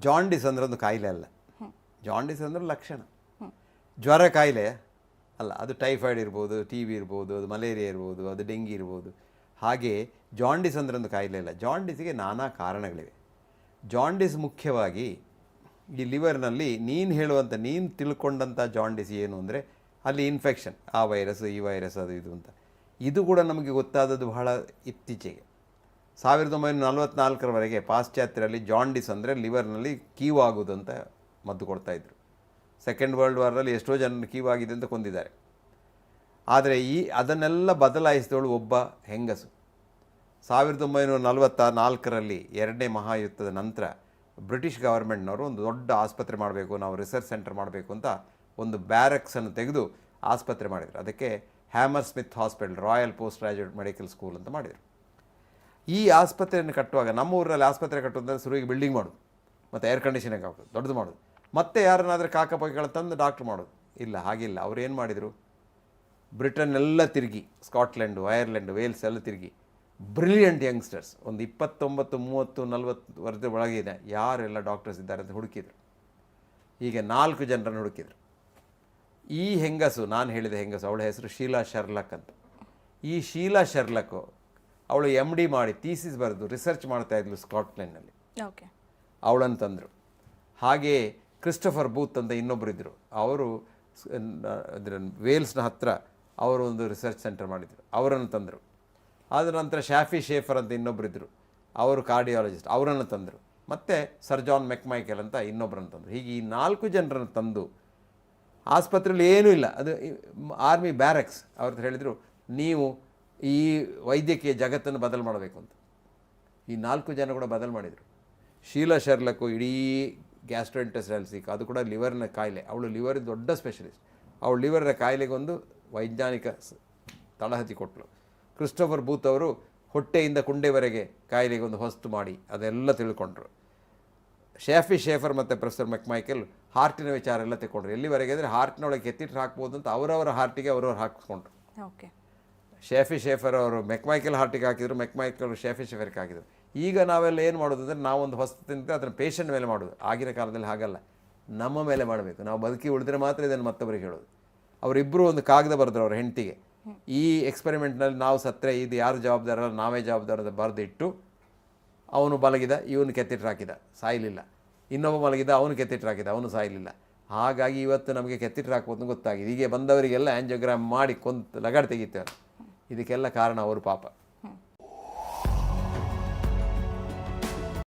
Jaundice ಅಂದರೆ ಒಂದು ಕಾಯಿಲೆ ಅಲ್ಲ. ಜಾಂಡಿಸ್ ಅಂದರೆ ಲಕ್ಷಣ. ಜ್ವರ ಕಾಯಿಲೆ ಅಲ್ಲ, ಅದು ಟೈಫಾಯ್ಡ್ ಇರ್ಬೋದು, ಟಿ ಬಿ ಇರ್ಬೋದು, ಅದು ಮಲೇರಿಯಾ ಇರ್ಬೋದು, ಅದು ಡೆಂಗಿ ಇರ್ಬೋದು. ಹಾಗೆ ಜಾಂಡಿಸ್ ಅಂದರೆ ಒಂದು ಕಾಯಿಲೆ ಅಲ್ಲ. ಜಾಂಡಿಸ್ಗೆ ನಾನಾ ಕಾರಣಗಳಿವೆ. ಜಾಂಡಿಸ್ ಮುಖ್ಯವಾಗಿ ಈ ಲಿವರ್ನಲ್ಲಿ ನೀನು ತಿಳ್ಕೊಂಡಂಥ ಜಾಂಡಿಸ್ ಏನು ಅಂದರೆ ಅಲ್ಲಿ ಇನ್ಫೆಕ್ಷನ್, ಆ ವೈರಸ್ ಈ ವೈರಸ್ ಅದು ಇದು ಅಂತ. ಇದು ಕೂಡ ನಮಗೆ ಗೊತ್ತಾದದ್ದು ಬಹಳ ಇತ್ತೀಚೆಗೆ. 1944ರವರೆಗೆ ಪಾಶ್ಚಾತ್ಯರಲ್ಲಿ ಜಾಂಡಿಸ್ ಅಂದರೆ ಲಿವರ್ನಲ್ಲಿ ಕೀವು ಆಗೋದು ಅಂತ ಮದ್ದು ಕೊಡ್ತಾಯಿದ್ರು. ಸೆಕೆಂಡ್ ವರ್ಲ್ಡ್ ವಾರಲ್ಲಿ ಎಷ್ಟೋ ಜನ ಕೀವಾಗಿದೆ ಅಂತ ಕೊಂದಿದ್ದಾರೆ. ಆದರೆ ಅದನ್ನೆಲ್ಲ ಬದಲಾಯಿಸಿದವಳು ಒಬ್ಬ ಹೆಂಗಸು. 1944ರಲ್ಲಿ ಎರಡನೇ ಮಹಾಯುದ್ಧದ ನಂತರ ಬ್ರಿಟಿಷ್ ಗವರ್ಮೆಂಟ್ನವರು ಒಂದು ದೊಡ್ಡ ಆಸ್ಪತ್ರೆ ಮಾಡಬೇಕು, ನಾವು ರಿಸರ್ಚ್ ಸೆಂಟರ್ ಮಾಡಬೇಕು ಅಂತ ಒಂದು ಬ್ಯಾರಕ್ಸನ್ನು ತೆಗೆದು ಆಸ್ಪತ್ರೆ ಮಾಡಿದರು. ಅದಕ್ಕೆ hammer Smith hospital, royal post graduate medical school ಅಂತ ಮಾಡಿದರು. ಈ ಆಸ್ಪತ್ರೆಯನ್ನು ಕಟ್ಟುವಾಗ ನಮ್ಮ ಊರಲ್ಲಿ ಆಸ್ಪತ್ರೆ ಕಟ್ಟುವುದಂದರೆ ಶುರುವಿಗೆ ಬಿಲ್ಡಿಂಗ್ ಮಾಡೋದು, ಮತ್ತು ಏರ್ ಕಂಡೀಷನಿಂಗ್ ಹಾಕೋದು, ದೊಡ್ಡದು ಮಾಡೋದು, ಮತ್ತೆ ಯಾರನ್ನಾದರೂ ಕಾಕಪಕ್ಕಿಗಳು ತಂದು ಡಾಕ್ಟ್ರ್ ಮಾಡೋದು. ಇಲ್ಲ, ಹಾಗಿಲ್ಲ. ಅವ್ರು ಏನು ಮಾಡಿದರು, ಬ್ರಿಟನ್ ಎಲ್ಲ ತಿರುಗಿ, ಸ್ಕಾಟ್ಲೆಂಡು, ಐರ್ಲೆಂಡು, ವೇಲ್ಸ್ ಎಲ್ಲ ತಿರುಗಿ ಬ್ರಿಲಿಯಂಟ್ ಯಂಗ್ಸ್ಟರ್ಸ್ ಒಂದು 29, 30, 40 ವರ್ಷದ ಒಳಗಿದೆ ಯಾರೆಲ್ಲ ಡಾಕ್ಟರ್ಸ್ ಇದ್ದಾರೆ ಅಂತ ಹುಡುಕಿದರು. ಹೀಗೆ 4 ಜನರನ್ನು ಹುಡುಕಿದರು. ಈ ಹೆಂಗಸು, ನಾನು ಹೇಳಿದ ಹೆಂಗಸು, ಅವಳ ಹೆಸರು ಶೀಲಾ ಶರ್ಲಕ್ ಅಂತ. ಈ ಶೀಲಾ ಶರ್ಲಕ್ಕು ಅವಳು MD ಮಾಡಿ ಥೀಸಿಸ್ ಬರೆದು ರಿಸರ್ಚ್ ಮಾಡ್ತಾಯಿದ್ಲು ಸ್ಕಾಟ್ಲೆಂಡ್ನಲ್ಲಿ. ಅವಳನ್ನು ತಂದರು. ಹಾಗೆ ಕ್ರಿಸ್ಟೋಫರ್ ಬೂತ್ ಅಂತ ಇನ್ನೊಬ್ಬರು ಇದ್ದರು. ಅವರು ವೇಲ್ಸ್ನ ಹತ್ತಿರ ಅವರು ಒಂದು ರಿಸರ್ಚ್ ಸೆಂಟರ್ ಮಾಡಿದರು, ಅವರನ್ನು ತಂದರು. ಆದ ನಂತರ ಶಾಫಿ ಶೇಫರ್ ಅಂತ ಇನ್ನೊಬ್ಬರಿದ್ದರು, ಅವರು ಕಾರ್ಡಿಯಾಲಜಿಸ್ಟ್, ಅವರನ್ನು ತಂದರು. ಮತ್ತು ಸರ್ ಜಾನ್ ಮೆಕ್ಮೈಕೆಲ್ ಅಂತ ಇನ್ನೊಬ್ಬರನ್ನು ತಂದರು. ಹೀಗೆ ಈ 4 ಜನರನ್ನು ತಂದು ಆಸ್ಪತ್ರೆಯಲ್ಲಿ ಏನೂ ಇಲ್ಲ, ಅದು ಆರ್ಮಿ ಬ್ಯಾರಕ್ಸ್. ಅವ್ರದ್ದು ಹೇಳಿದರು, ನೀವು ಈ ವೈದ್ಯಕೀಯ ಜಗತ್ತನ್ನು ಬದಲು ಮಾಡಬೇಕು ಅಂತ. ಈ 4 ಜನ ಕೂಡ ಬದಲು ಮಾಡಿದರು. ಶೀಲಾ ಶರ್ಲಕ್ಕು ಇಡೀ ಗ್ಯಾಸ್ಟ್ರೋಇಂಟೆಸ್ಟೈನಲ್ ಅದು ಕೂಡ ಲಿವರ್ನ ಕಾಯಿಲೆ, ಅವಳು ಲಿವರ್ ದೊಡ್ಡ ಸ್ಪೆಷಲಿಸ್ಟ್. ಅವಳು ಲಿವರ್ನ ಕಾಯಿಲೆಗೊಂದು ವೈಜ್ಞಾನಿಕ ತಳಹದಿ ಕೊಟ್ಟಳು. ಕ್ರಿಸ್ಟೋಫರ್ ಬೂತ್ ಅವರು ಹೊಟ್ಟೆಯಿಂದ ಕುಂಡೆವರೆಗೆ ಕಾಯಿಲೆಗೊಂದು ಹೊಸ್ತು ಮಾಡಿ ಅದೆಲ್ಲ ತಿಳ್ಕೊಂಡ್ರು. ಶಾಫಿ ಶೇಫರ್ ಮತ್ತು ಪ್ರೊಫೆಸರ್ ಮೆಕ್ಮೈಕೆಲ್ ಹಾರ್ಟಿನ ವಿಚಾರ ಎಲ್ಲ ತಿಳ್ಕೊಂಡ್ರು. ಎಲ್ಲಿವರೆಗೆ ಅಂದರೆ ಹಾರ್ಟಿನೊಳಗೆ ಕೆತ್ತಿಟ್ಟು ಹಾಕ್ಬೋದು ಅಂತ ಅವರವರ ಹಾರ್ಟಿಗೆ ಅವರವ್ರು ಹಾಕಿಸ್ಕೊಂಡ್ರು. ಶಾಫಿ ಶೇಫರ್ ಅವರು ಮೆಕ್ಮೈಕೆಲ್ ಹಾರ್ಟಿಗೆ ಹಾಕಿದರು, ಮೆಕ್ಮೈಕೆಲ್ ಶಾಫಿ ಶೇಫರ್ಗೆ ಹಾಕಿದರು. ಈಗ ನಾವೆಲ್ಲ ಏನು ಮಾಡೋದು ಅಂದರೆ ನಾವೊಂದು ಹೊಸ್ತು ತಿಂದರೆ ಅದನ್ನು ಪೇಷಂಟ್ ಮೇಲೆ ಮಾಡೋದು. ಆಗಿನ ಕಾಲದಲ್ಲಿ ಹಾಗಲ್ಲ, ನಮ್ಮ ಮೇಲೆ ಮಾಡಬೇಕು. ನಾವು ಬದುಕಿ ಉಳಿದ್ರೆ ಮಾತ್ರ ಇದನ್ನು ಮತ್ತೊಬ್ಬರಿಗೆ ಹೇಳೋದು. ಅವರಿಬ್ಬರು ಒಂದು ಕಾಗದ ಬರೆದ್ರು ಅವ್ರ ಹೆಂಡತಿಗೆ, ಈ ಎಕ್ಸ್ಪೆರಿಮೆಂಟ್ನಲ್ಲಿ ನಾವು ಸತ್ತರೆ ಇದು ಯಾರು ಜವಾಬ್ದಾರ, ನಾವೇ ಜವಾಬ್ದಾರ ಅಂತ ಬರೆದಿಟ್ಟು, ಅವನು ಮಲಗಿದ, ಇವನು ಕೆತ್ತಿಟ್ಟು ಹಾಕಿದ, ಸಾಯಲಿಲ್ಲ. ಇನ್ನೊಬ್ಬ ಮಲಗಿದ, ಅವನು ಕೆತ್ತಿಟ್ಟು ಹಾಕಿದ, ಅವನು ಸಾಯಲಿಲ್ಲ. ಹಾಗಾಗಿ ಇವತ್ತು ನಮಗೆ ಕೆತ್ತಿಟ್ಟು ಹಾಕ್ಬೋದು ಗೊತ್ತಾಗಿದೆ. ಹೀಗೆ ಬಂದವರಿಗೆಲ್ಲ ಆ್ಯಂಜಿಯೋಗ್ರಾಮ್ ಮಾಡಿ ಲಗಾಡ್ ತೆಗಿತೇವೆ. ಇದಕ್ಕೆಲ್ಲ ಕಾರಣ ಅವರು ಪಾಪ.